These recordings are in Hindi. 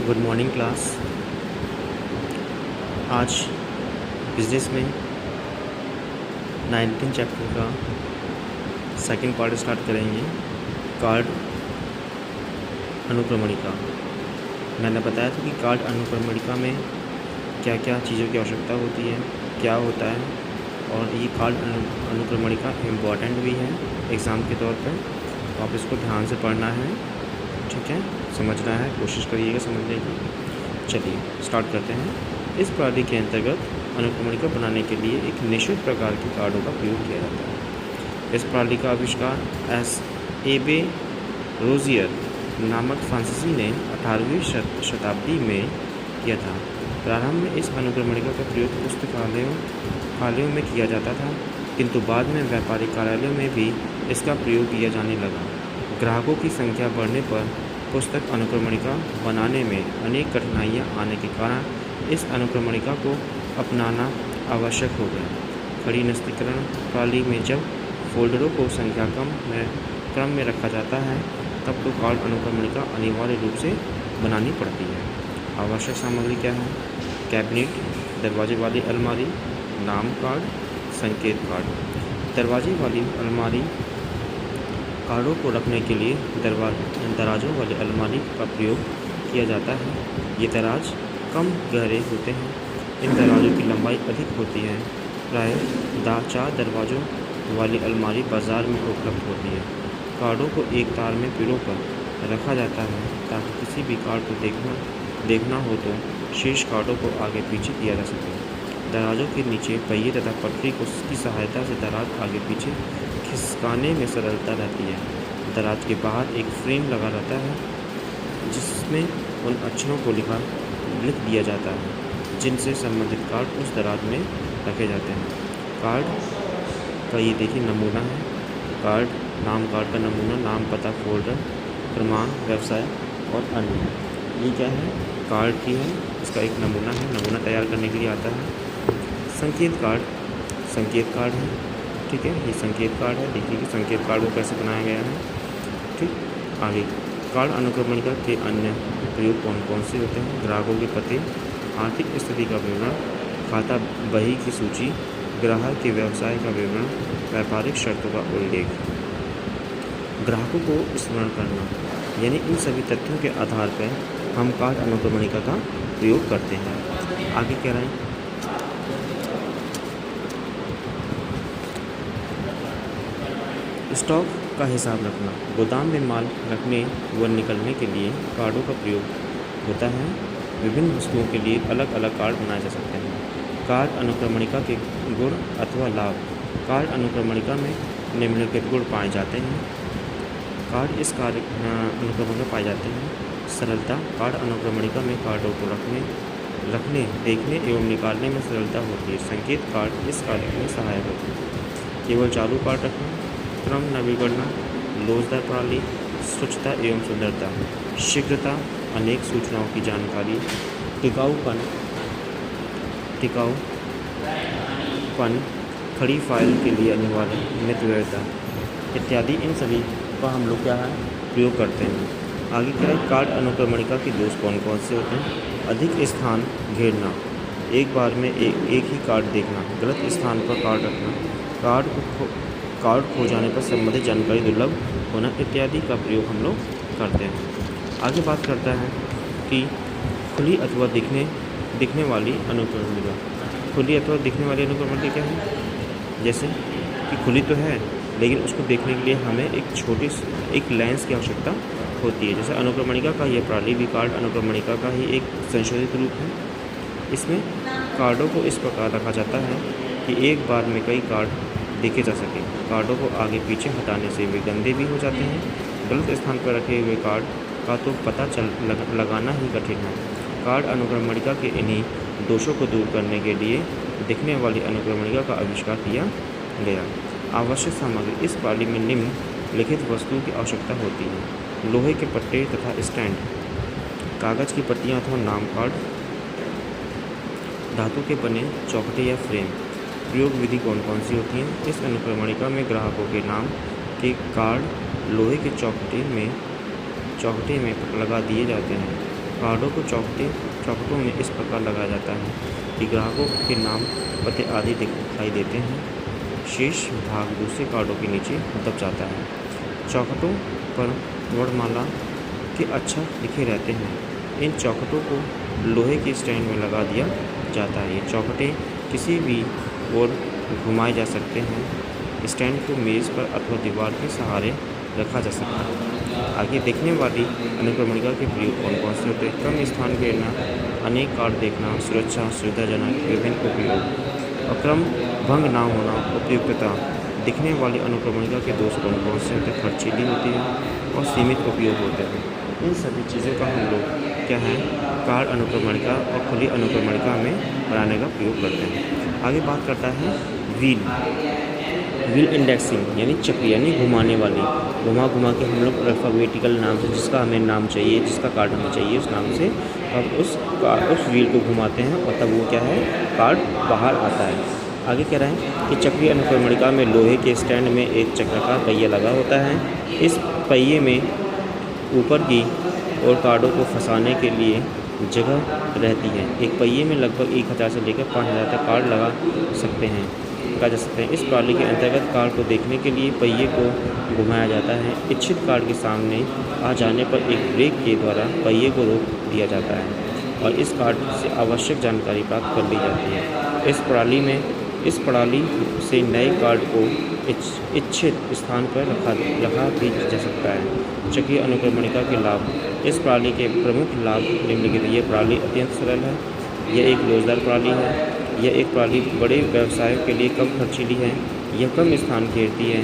Good morning class. आज बिजनेस में 19 चैप्टर का सेकंड पार्ट स्टार्ट करेंगे। कार्ड अनुक्रमणिका। मैंने बताया था कि कार्ड अनुक्रमणिका में क्या क्या चीज़ों की आवश्यकता होती है, क्या होता है, और ये कार्ड अनुक्रमणिका इम्पॉर्टेंट भी है एग्ज़ाम के तौर पर, तो आप इसको ध्यान से पढ़ना है, ठीक है, समझना है, कोशिश करिएगा समझने की। चलिए स्टार्ट करते हैं। इस प्रणाली के अंतर्गत अनुक्रमणिका बनाने के लिए एक निश्चित प्रकार के कार्डों का प्रयोग किया जाता है। इस प्रणाली का आविष्कार एबे रोजियर नामक फ्रांसीसी ने 18वीं शताब्दी में किया था। प्रारंभ में इस अनुक्रमणिका का प्रयोग पुस्तकालयों में किया जाता था, किंतु बाद में व्यापारिक कार्यालयों में भी इसका प्रयोग किया जाने लगा। ग्राहकों की संख्या बढ़ने पर पुस्तक अनुक्रमणिका बनाने में अनेक कठिनाइयाँ आने के कारण इस अनुक्रमणिका को अपनाना आवश्यक हो गया। खड़ी निश्चितीकरण प्रणाली में जब फोल्डरों को संख्या क्रम में रखा जाता है, तब तो कार्ड अनुक्रमणिका अनिवार्य रूप से बनानी पड़ती है। आवश्यक सामग्री क्या है? कैबिनेट, दरवाजे वाली अलमारी, नाम कार्ड, संकेत कार्ड। दरवाजे वाली अलमारी कार्डों को रखने के लिए दराजों वाली अलमारी का प्रयोग किया जाता है। ये दराज कम गहरे होते हैं। इन दराजों की लंबाई अधिक होती है। प्रायः 4 दरवाज़ों वाली अलमारी बाज़ार में उपलब्ध होती है। कार्डों को एक तार में पिरोकर रखा जाता है ताकि किसी भी कार्ड को देखना हो तो शेष कार्डों को आगे पीछे किया जा सके। दराजों के नीचे पहिए तथा पटरी की सहायता से दराज आगे पीछे खिसकाने में सरलता रहती है। दराज के बाहर एक फ्रेम लगा रहता है जिसमें उन अक्षरों को लिख दिया जाता है जिनसे संबंधित कार्ड उस दराज में रखे जाते हैं। कार्ड का ये देखिए नमूना है। कार्ड, नाम कार्ड का नमूना, नाम, पता, फोल्डर, क्रमांक, व्यवसाय और अन्य। ये क्या है? कार्ड की है, इसका एक नमूना है। नमूना तैयार करने के लिए आता है। संकेत कार्ड है, ठीक है, ये संकेत कार्ड है। देखिए कि संकेत कार्ड को कैसे बनाया गया है, ठीक। आगे कार्ड अनुक्रमणिका के अन्य प्रयोग कौन कौन से होते हैं? ग्राहकों के पते, आर्थिक स्थिति का विवरण, खाता बही की सूची, ग्राहक के व्यवसाय का विवरण, व्यापारिक शर्तों का उल्लेख। ग्राहकों को स्मरण करना, यानी इन सभी तथ्यों के आधार पर हम कार्ड अनुक्रमणिका का प्रयोग करते हैं। आगे कह रहे हैं स्टॉक का हिसाब रखना। गोदाम में माल रखने व निकलने के लिए कार्डों का प्रयोग होता है। विभिन्न वस्तुओं के लिए अलग अलग कार्ड बनाए जा सकते हैं। कार्ड अनुक्रमणिका के गुण अथवा लाभ। कार्ड अनुक्रमणिका में निम्नलिखित गुण पाए जाते हैं। कार्ड इस कार्य अनुक्रमणिका में पाए जाते हैं। सरलता, कार्ड अनुक्रमणिका में कार्डों को रखने, देखने एवं निकालने में सरलता होती है। संकेत कार्ड इस कार्य में सहायक होते हैं। केवल चालू कार्ड रखना, क्रम नवीकरण, लोचदार प्रणाली, स्वच्छता एवं सुंदरता, शीघ्रता, अनेक सूचनाओं की जानकारी, टिकाऊपन, खड़ी फाइल के लिए अनिवार्य मितव्ययता इत्यादि, इन सभी का हम लोग क्या है प्रयोग करते हैं। आगे क्या है? कार्ड अनुक्रमणिका के दोष कौन कौन से होते हैं? अधिक स्थान घेरना, एक बार में एक ही कार्ड देखना, गलत स्थान पर कार्ड रखना, कार्ड खो जाने पर संबंधित जानकारी दुर्लभ होना इत्यादि का प्रयोग हम लोग करते हैं। आगे बात करता है कि खुली अथवा दिखने वाली अनुक्रमणिका। खुली अथवा दिखने वाली अनुक्रमणिका क्या है? जैसे कि खुली तो है लेकिन उसको देखने के लिए हमें एक लेंस की आवश्यकता होती है। जैसे अनुक्रमणिका का यह प्रणाली भी कार्ड अनुक्रमणिका का ही एक संशोधित रूप है। इसमें कार्डों को इस प्रकार रखा जाता है कि एक बार में कई कार्ड देखे जा सके। कार्डों को आगे पीछे हटाने से वे गंदे भी हो जाते हैं। गलत स्थान पर रखे हुए कार्ड का तो पता लगाना ही कठिन है। कार्ड अनुक्रमणिका के इन्हीं दोषों को दूर करने के लिए दिखने वाली अनुक्रमणिका का आविष्कार किया गया। आवश्यक सामग्री। इस प्रणाली में निम्नलिखित वस्तुओं की आवश्यकता होती है। लोहे के पट्टे तथा स्टैंड, कागज़ की पट्टियाँ अथवा नाम कार्ड, धातु के बने चौखटे या फ्रेम। प्रयोग विधि कौन कौन सी होती हैं? इस अनुक्रमणिका में ग्राहकों के नाम के कार्ड लोहे के चौखटे में लगा दिए जाते हैं। कार्डों को चौखटों में इस प्रकार लगाया जाता है कि ग्राहकों के नाम, पते आदि दिखाई देते हैं। शेष भाग दूसरे कार्डों के नीचे दब जाता है। चौखटों पर वर्णमाला के अक्षर लिखे रहते हैं। इन चौखटों को लोहे के स्टैंड में लगा दिया जाता है। ये चौखटें किसी भी ओर घुमाए जा सकते हैं। स्टैंड को मेज़ पर अथवा दीवार के सहारे रखा जा सकता है। आगे देखने वाली अनुक्रमणिका के प्रयोग कौन कौन से होते हैं? कम स्थान घेरना, अनेक कार्ड देखना, सुरक्षा, सुविधाजनक, विभिन्न उपयोग, अक्रम भंग ना होना, उपयुक्तता। दिखने वाली अनुक्रमणिका के दोष कौन कौन से होते हैं? खर्चीली होती है और सीमित उपयोग होते हैं। इन सभी चीज़ों का हम लोग क्या है कार्ड अनुक्रमणिका और खुली अनुक्रमणिका में बनाने का प्रयोग करते हैं। आगे बात करता है व्हील इंडेक्सिंग यानी चक्री यानी घुमाने वाली। घुमा के हम लोग अल्फ़ाबेटिकल नाम से जिसका हमें नाम चाहिए, जिसका कार्ड हमें चाहिए उस नाम से अब उस व्हील को घुमाते हैं और तब वो क्या है कार्ड बाहर आता है। आगे कह रहे हैं कि चक्रीय अनुक्रमणिका में लोहे के स्टैंड में एक चक्राकार पहिया लगा होता है। इस पहिए में ऊपर की और कार्डों को फंसाने के लिए जगह रहती है। एक पहिए में लगभग 1000 से लेकर 5000 तक कार्ड लगा जा सकते हैं। इस प्रणाली के अंतर्गत कार्ड को देखने के लिए पहिए को घुमाया जाता है। इच्छित कार्ड के सामने आ जाने पर एक ब्रेक के द्वारा पहिए को रोक दिया जाता है और इस कार्ड से आवश्यक जानकारी प्राप्त कर ली जाती है। इस प्रणाली से नए कार्ड को इच्छित स्थान पर रखा भी जा सकता है। चक्रीय अनुक्रमणिका के लाभ। इस प्रणाली के प्रमुख लाभ निम्नलिखित। ये प्रणाली अत्यंत सरल है। यह एक लोचदार प्रणाली है। यह एक प्रणाली बड़े व्यवसायों के लिए कम खर्चीली है। यह कम स्थान घेरती है।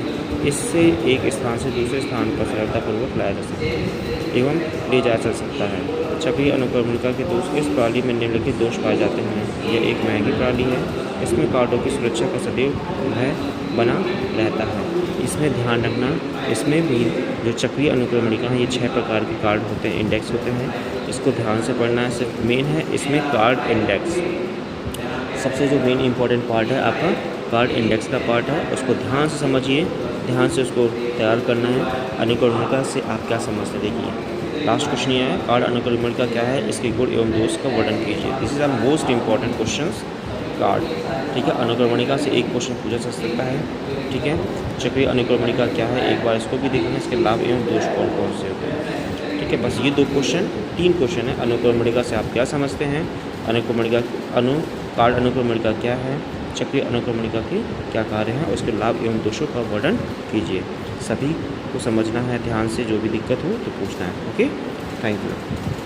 इससे एक स्थान से दूसरे स्थान पर सरलतापूर्वक लाया जा सकता है एवं ले जाया जा सकता है। चक्रीय अनुक्रमणिका के दोष। इस प्रणाली में निम्नलिखित दोष पाए जाते हैं। यह एक महंगी प्रणाली है। इसमें कार्डों की सुरक्षा का सदैव भय बना रहता है। इसमें ध्यान रखना, इसमें भी जो चक्रीय अनुक्रमणिका है ये 6 प्रकार के कार्ड होते हैं, इंडेक्स होते हैं। इसको ध्यान से पढ़ना है। सिर्फ मेन है इसमें कार्ड इंडेक्स। सबसे जो मेन इंपॉर्टेंट पार्ट है आपका कार्ड इंडेक्स का पार्ट है, उसको ध्यान से समझिए, ध्यान से उसको तैयार करना है। अनुक्रमणिका से आप क्या समझते देखिए। लास्ट क्वेश्चन ये है कार्ड अनुक्रमणिका क्या है, इसके गुण एवं दोष का वर्णन कीजिए। This is the most important questions card. ठीक है, अनुक्रमणिका से एक क्वेश्चन पूछा जा सकता है। ठीक है, चक्रीय अनुक्रमणिका क्या है एक बार इसको भी देखना, इसके लाभ एवं दोष कौन कौन से होते हैं। ठीक है, बस ये 3 क्वेश्चन है। अनुक्रमणिका से आप क्या समझते हैं, कार्ड अनुक्रमणिका क्या है, चक्रीय अनुक्रमणिका के क्या कार्य हैं, उसके लाभ एवं दोषों का वर्णन कीजिए। सभी को समझना है ध्यान से, जो भी दिक्कत हो तो पूछना है। Okay, thank you.